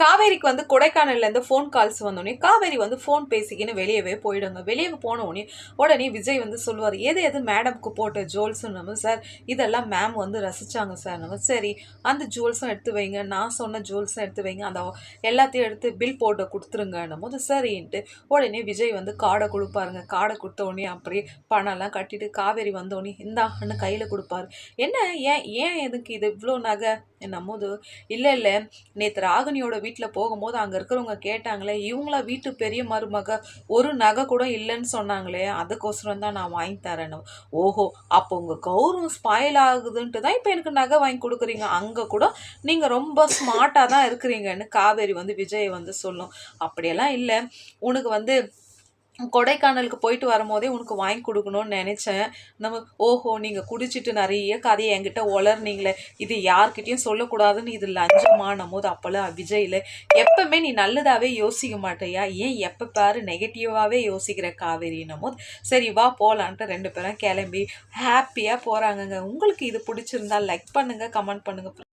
காவேரிக்கு வந்து கொடைக்கானல்லேருந்து phone calls வந்தோடனே காவேரி வந்து ஃபோன் பேசிக்கின்னு வெளியவே போயிடுங்க. வெளியே போன உடனே விஜய் வந்து சொல்லுவார், எது மேடம்க்கு போட்ட ஜுவல்ஸும் நம்ம சார் இதெல்லாம் மேம் வந்து ரசித்தாங்க சார். நம்ம சரி அந்த ஜுவல்ஸும் எடுத்து வைங்க, நான் சொன்ன ஜுவல்ஸும் எடுத்து வைங்க, அந்த எல்லாத்தையும் எடுத்து பில் போட்டு கொடுத்துருங்கன்னும் போது சரின்ட்டு உடனே விஜய் வந்து கார்டை கொடுப்பாருங்க. கார்டை கொடுத்த உடனே அப்படியே பணம்லாம் கட்டிட்டு காவேரி வந்தோடனே இந்தான்னு கையில் கொடுப்பாரு. என்ன ஏன் ஏன் எதுக்கு இது இவ்வளோ நகை என்னும்போது, இல்லை நேற்று ராகினியோட வீட்டில் போகும்போது அங்கே இருக்கிறவங்க கேட்டாங்களே, இவங்களா வீட்டு பெரிய மருமக ஒரு நகை கூட இல்லைன்னு சொன்னாங்களே, அதுக்கோசரம் தான் நான் வாங்கி தரேன்னு. ஓஹோ, அப்போ உங்கள் கௌரவம் ஸ்பாயில் ஆகுதுன்ட்டு தான் இப்போ எனக்கு நகை வாங்கி கொடுக்குறீங்க, அங்கே கூட நீங்கள் ரொம்ப ஸ்மார்ட்டாக தான் இருக்கிறீங்கன்னு காவேரி வந்து விஜயை வந்து சொல்லும். அப்படியெல்லாம் இல்லை, உனக்கு வந்து கொடைக்கானலுக்கு போயிட்டு வரும்போதே உனக்கு வாங்கி கொடுக்கணும்னு நினச்சேன். நம்ம ஓஹோ, நீங்கள் குடிச்சிட்டு நிறைய கதையை என்கிட்ட உளர்னீங்களே, இது யார்கிட்டையும் சொல்லக்கூடாதுன்னு இது லஞ்சமானும் போது அப்போல்லாம் விஜயில் எப்பவுமே நீ நல்லதாகவே யோசிக்க மாட்டேயா, ஏன் எப்போ பாரு நெகட்டிவாகவே யோசிக்கிற காவேரின்னும் போது சரி வா போகலான்ட்டு 2 பேரும் கிளம்பி ஹாப்பியாக போகிறாங்கங்க. உங்களுக்கு இது பிடிச்சிருந்தா லைக் பண்ணுங்கள், கமெண்ட் பண்ணுங்கள்.